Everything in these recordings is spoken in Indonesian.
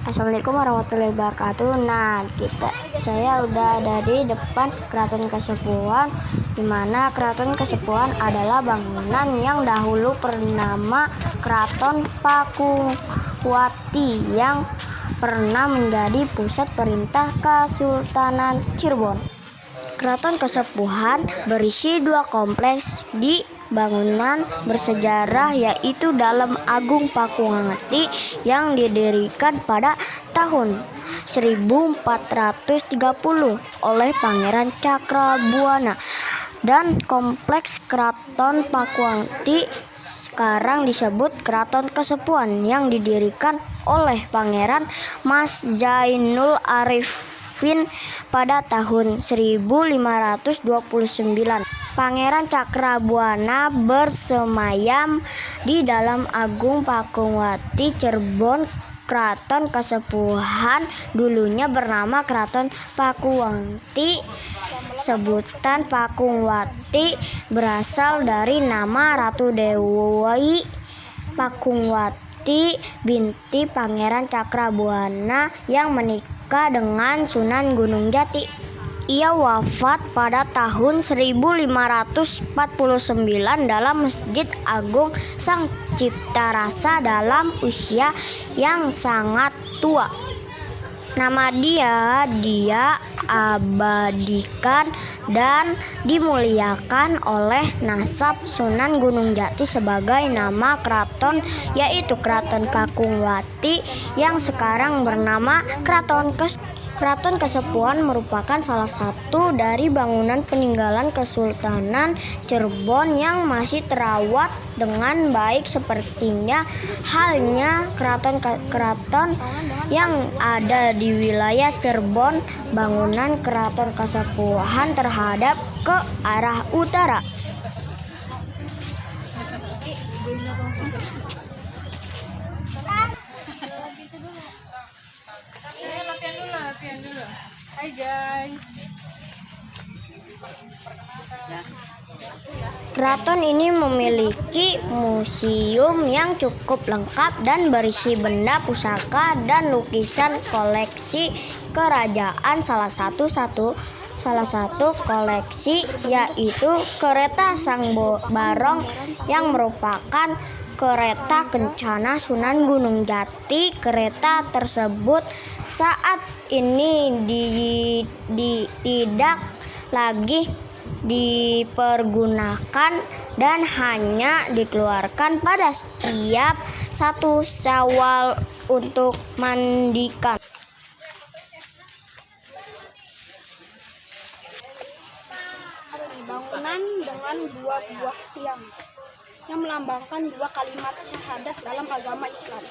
Assalamualaikum warahmatullahi wabarakatuh. Saya udah ada di depan Keraton Kasepuhan, di mana Keraton Kasepuhan adalah bangunan yang dahulu bernama Keraton Pakuwati yang pernah menjadi pusat perintah Kesultanan Cirebon. Keraton Kasepuhan berisi dua kompleks di bangunan bersejarah, yaitu Dalam Agung Pakuwati yang didirikan pada tahun 1430 oleh Pangeran Cakrabuana, dan kompleks Keraton Pakuwati sekarang disebut Keraton Kasepuhan yang didirikan oleh Pangeran Mas Zainul Arifin pada tahun 1529. Pangeran Cakrabuana bersemayam di Dalam Agung Pakuwati Cirebon. Keraton Kasepuhan dulunya bernama Keraton Pakuwati. Sebutan Pakuwati berasal dari nama Ratu Dewi Pakuwati binti Pangeran Cakrabuana yang menikah dengan Sunan Gunung Jati. Ia wafat pada tahun 1549 dalam Masjid Agung Sang Ciptarasa dalam usia yang sangat tua. Nama dia abadikan dan dimuliakan oleh nasab Sunan Gunung Jati sebagai nama keraton, yaitu Keraton Pakuwati yang sekarang bernama Keraton Kasepuhan merupakan salah satu dari bangunan peninggalan Kesultanan Cirebon yang masih terawat dengan baik, sepertinya halnya keraton yang ada di wilayah Cirebon. Bangunan Keraton Kasepuhan terhadap ke arah utara. Latihan dulu. Hai guys. Keraton ini memiliki museum yang cukup lengkap dan berisi benda pusaka dan lukisan koleksi kerajaan. Salah satu koleksi yaitu kereta Sang Barong yang merupakan kereta kencana Sunan Gunung Jati. Kereta tersebut saat ini tidak lagi dipergunakan dan hanya dikeluarkan pada setiap 1 Syawal untuk mandikan. Bangunan dengan 2 buah tiang yang melambangkan 2 kalimat syahadat dalam agama Islam.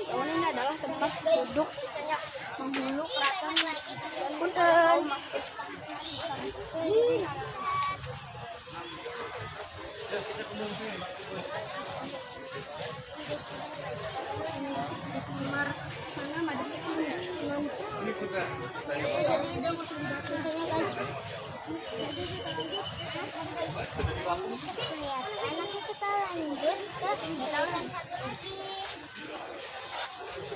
Bangunan ini adalah tempat duduk penghulu keraton dan masjid.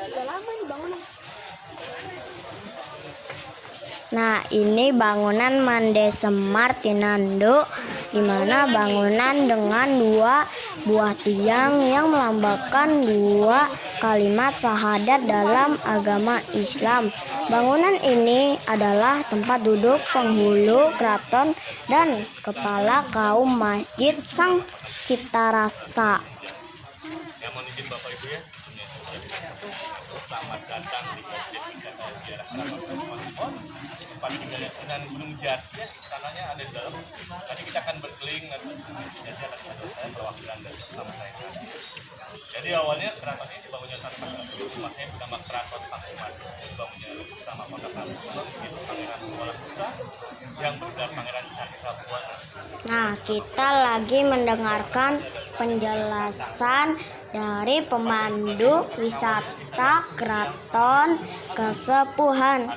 Udah lama nih bangunan. Nah, ini bangunan Mandesemar Tinando, di mana bangunan dengan 2 buah tiang yang melambangkan 2 kalimat syahadat dalam agama Islam. Bangunan ini adalah tempat duduk penghulu keraton dan kepala kaum Masjid Sang Ciptarasa. Yang mohon izin Bapak Ibu ya, selamat datang di Masjid Wisata Sejarah Keraton Kasepuhan, tempat tinggalnya Sunan Gunung Jati. Istananya ada di dalam. Tadi kita akan berkeliling nanti jadi akan ada saya perwakilan dari sama saya. Jadi awalnya keraton ini dibangunnya tanpa rumahnya bernama Keraton Pakuwati. Dibangunnya sama kota Kasepuhan itu Pangeran Kuala yang bergelar Pangeran Cakrabuana. Nah, kita lagi mendengarkan penjelasan dari pemandu wisata Keraton Kasepuhan.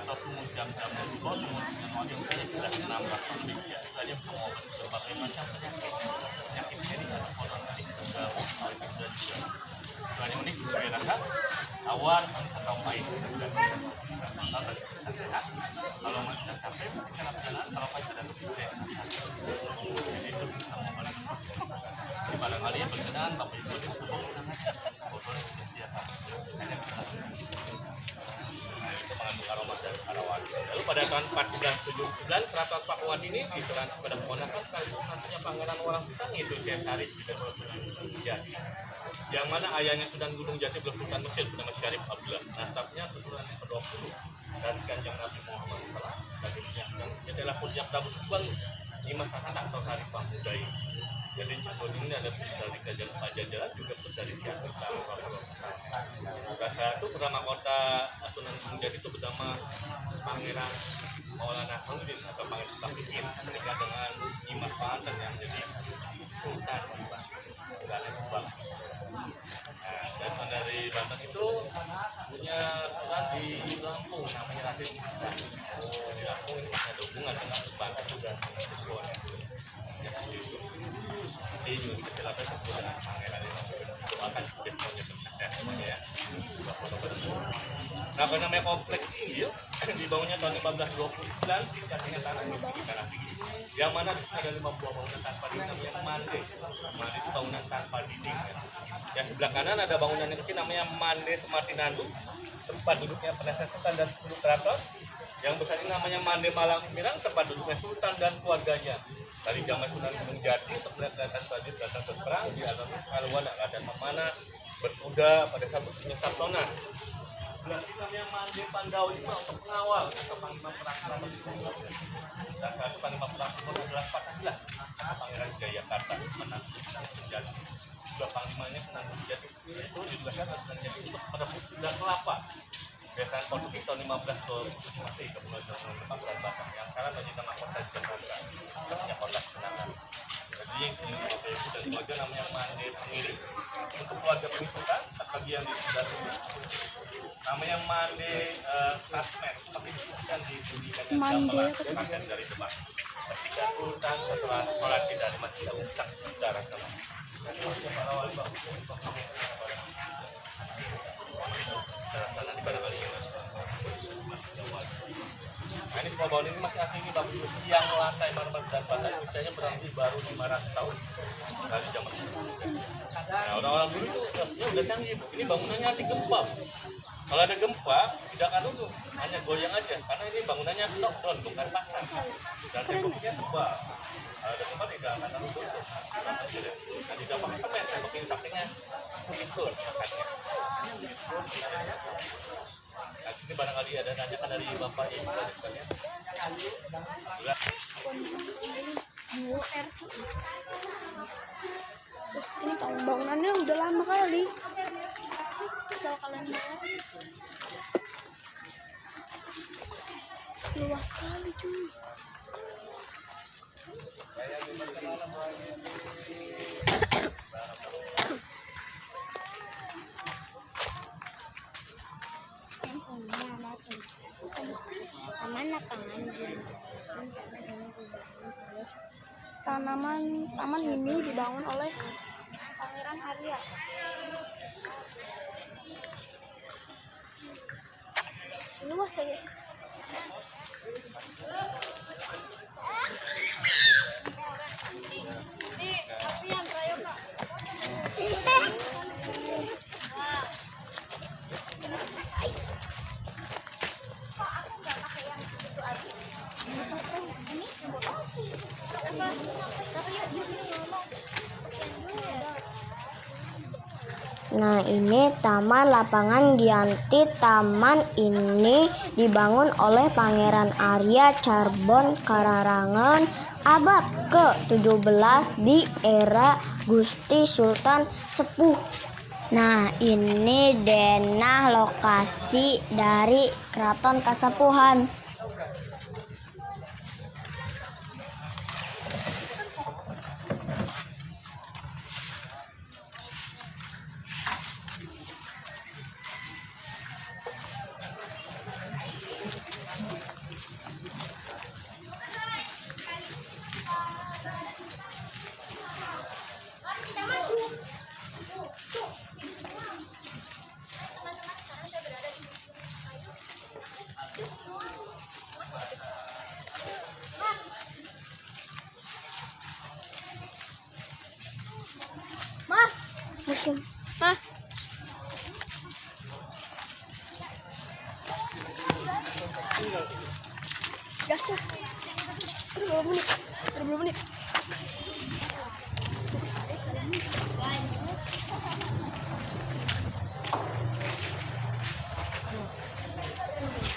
Unik, saya rasa awan atau pahit. berkenan kalau pas ada presiden. Jadi itu bisa membalik. Di barangkali yang berkenan tapi itu fotonya sudah biasa. Hanya nah, itu mengandung aroma dari Arawati. Lalu pada tahun 1479 Keraton Pakuan ini diserahkan kepada keponakan sekaligus nantinya Pangeran Orang Pisang itu Syekh Syarif bin Gunung Jati. Yang mana ayahnya Sunan Gunung Jati adalah Sultan Mesir bernama Syarif Abdullah. Nasabnya keturunan yang ke-20 dari Kanjeng Nabi Muhammad SAW. Dan ini adalah puncak Prabu Subang Dimas anak atau Syarif Pamudai. Jadi Cirebon ini ada dari Kerajaan Pajajaran juga dari Syarif Rasa itu pertama kota Sunan Gunung Jati itu bernama Pangeran Maulana Hamidin atau Pangeran Tafikin menikah dengan Dimas Panten yang jadi Sultan Subang. Nah, dan dari Banten itu punya sultan di Lampung namanya Raden Mustafa. Di Lampung ini ada hubungan dengan Banten dan Cirebon. Jadi juga kita jelaskan sebut dengan Pangeran itu akan sebagai sukses semuanya ya. Nah, karena namanya kompleks ini dibangunnya tahun 1529 tingkatnya tanah di tanah tinggi. Yang mana di sini ada 5 buah bangunan tanpa dinding namanya Mande. Mande itu bangunan tanpa dinding. Yang sebelah kanan ada bangunan yang kecil namanya Mande Semartinandu, tempat duduknya penasihat sultan dan 10 keraton. Yang besar ini namanya Mande Malang Mirang, tempat duduknya sultan dan keluarganya. Dari zaman Sunan Gunung Jati untuk melihat kelihatan prajurit datang berperang di alam Kalwana, keadaan memanah, berkuda pada saat berkunjung Sabtonan. Sebelah sini namanya Mande Pandawa itu untuk pengawal atau panglima perang selama 10 dan satu panglima perang adalah Fatahillah Pangeran Jayakarta menang Sunan Gunung Jati. Dua panglimanya Sunan Gunung Jati itu ditugaskan oleh Sunan Jati untuk merebut dan kelapa. Biasanya Portugis tahun 1527 masih ke Pulau Jawa bulan Batam yang sekarang menjadi mahkota di Jakarta. Namanya kota Kenangan. Jadi yang sini itu dari keluarga namanya Mande Pengiring. Untuk keluarga pengikutan, bagi yang di sebelah sini namanya Mande Kasmen. Tapi bukan dibunyikan gamelan bahkan dari depan. Ketika sultan setelah sholat dari masjid Agung saksi utara sama. Dan masih para wali bagus untuk sana di pada kali ini. Nah, ini semua bangunan ini masih asli ini bagus. Tiang lantai marmer dan bata usianya berarti baru 500 tahun dari zaman dulu. Nah, orang-orang dulu itu ya udah canggih. Ini bangunannya anti gempa. Kalau ada gempa tidak akan runtuh, hanya goyang aja. Karena ini bangunannya knockdown, bukan pasang. Dan temboknya tebal. Kalau ada gempa tidak akan runtuh. Nah, tidak pakai semen, tembok ini sampingnya begitu akadnya. Nah, sini barangkali ada tanyakan dari Bapak Ibu dan sekalian. Terus ini tahun bangunannya udah lama kali. Asal kalian mau. Luas sekali cuy. Taman ini dibangun oleh Pangeran Arya. Luas ya guys. Nah, ini Taman Lapangan Giyanti. Taman ini dibangun oleh Pangeran Arya Carbon Kararangen abad ke-17 di era Gusti Sultan Sepuh. Nah, ini denah lokasi dari Keraton Kasepuhan. Gas lah. Berapa menit? Berapa menit?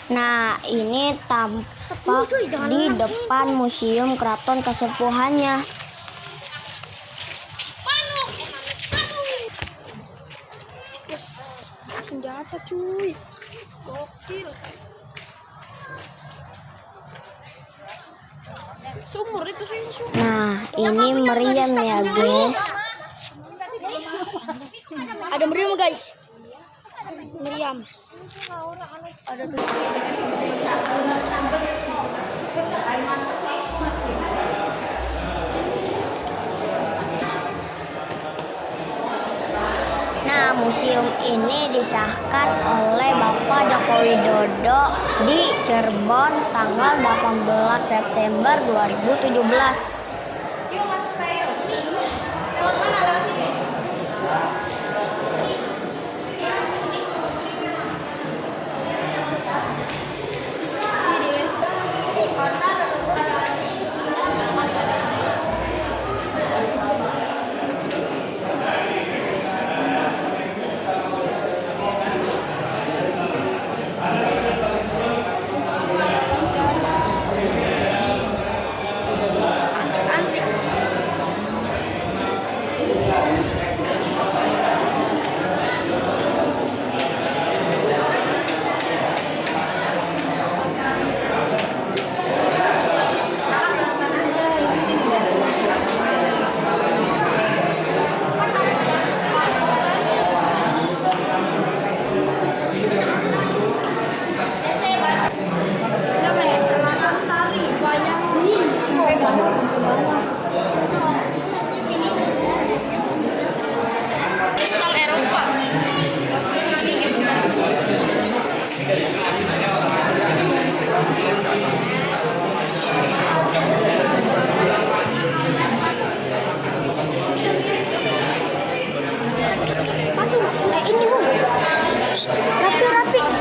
Nah, ini tampak di depan Museum Keraton Kasepuhannya. Yes. Senjata cuy. Gokil. Sumur itu sih sumur. Nah, ini meriam ya, guys. Ada meriam guys. Meriam. Ada tuh. Nah, museum ini disahkan oleh Bapak Joko Widodo di Cirebon tanggal 18 September 2017.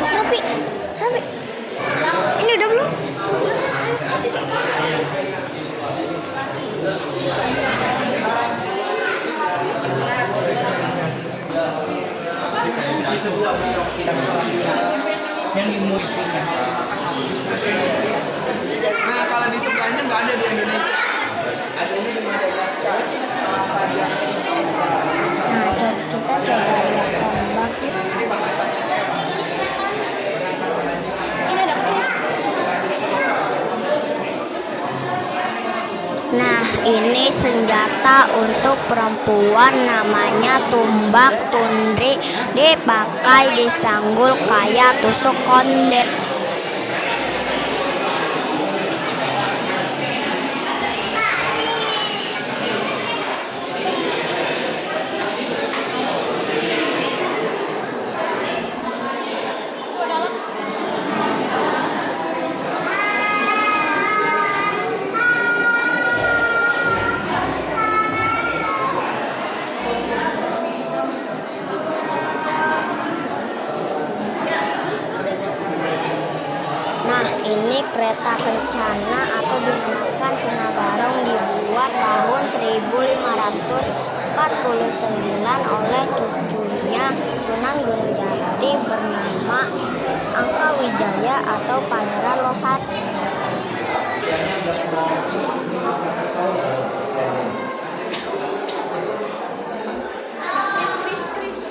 Rapi. Ini udah belum? Nah, kalau di sebelahnya nggak ada di Indonesia. Adanya di Madagaskar. Nah, kita coba lihat tombak. Ini ada kris. Nah, ini senjata untuk perempuan namanya tumbak tundri, dipakai di sanggul kayak tusuk kondet. Nah, ini kereta kencana atau dinamakan Sinabarong dibuat tahun 1549 oleh cucunya Sunan Gunung Jati bernama Angka Wijaya atau Pangeran Losat. Kris.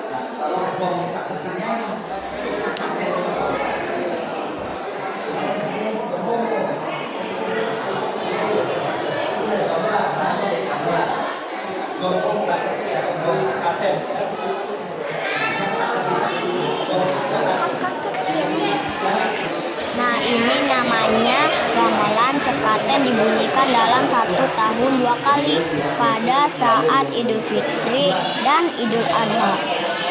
Nah, ini namanya gamelan sekaten dibunyikan dalam 1 tahun 2 kali pada saat Idul Fitri dan Idul Adha.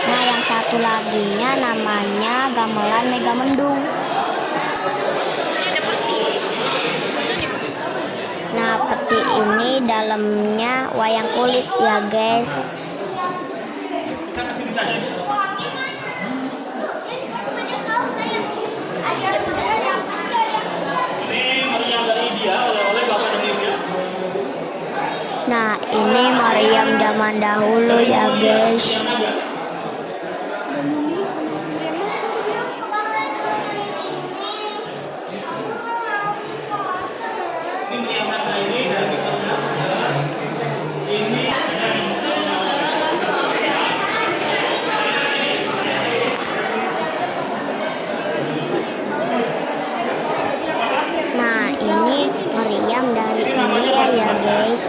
Nah, yang satu laginya namanya gamelan Megamendung. Nah, peti ini dalamnya wayang kulit ya, guys. zaman dahulu ya guys. Nah, ini meriam dari India ya guys.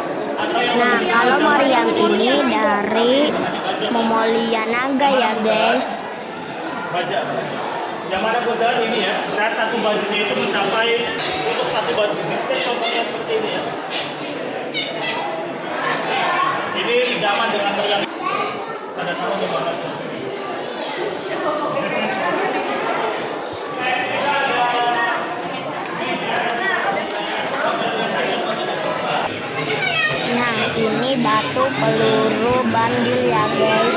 Nah, kalau meriam ini dari Momolia-Naga ya guys. Baja. Yang mana modal ini ya, berat satu bajunya itu mencapai untuk satu baju display contohnya seperti ini ya. Ini zaman dengan meriam. Ada nama di mana? Nah, ini batu peluru bandil ya guys.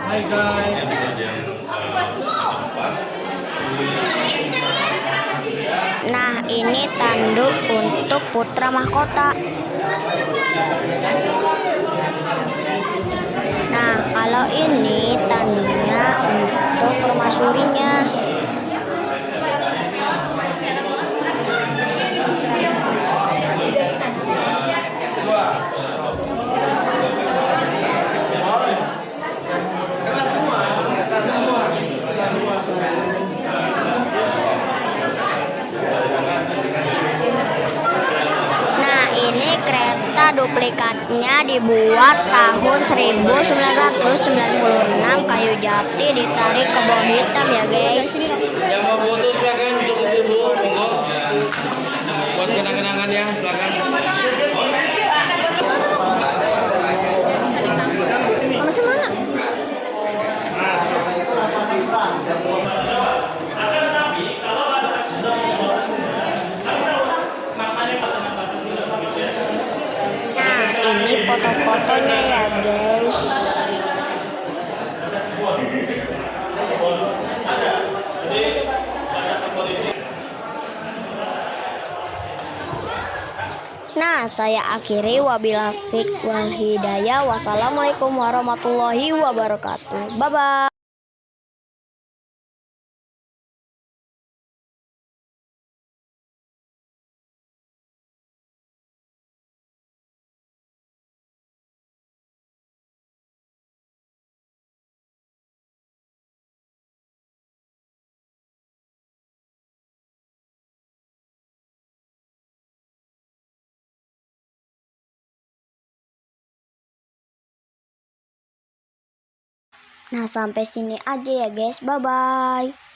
Hai guys. Nah, ini tanduk untuk putra mahkota. Nah, kalau ini tanduknya untuk permaisurinya. Nah, ini kereta duplikatnya dibuat tahun 1996, kayu jati ditarik ke bawah hitam ya guys. Yang mau foto silakan untuk ibu-ibu, monggo. Buat kenang-kenangan ya, silakan. Masih mana? Nah, ini foto-fotonya ya guys. Nah, saya akhiri wabillahi taufiq wal hidayah. Wassalamualaikum warahmatullahi wabarakatuh. Bye bye. Nah, sampai sini aja ya guys. Bye bye.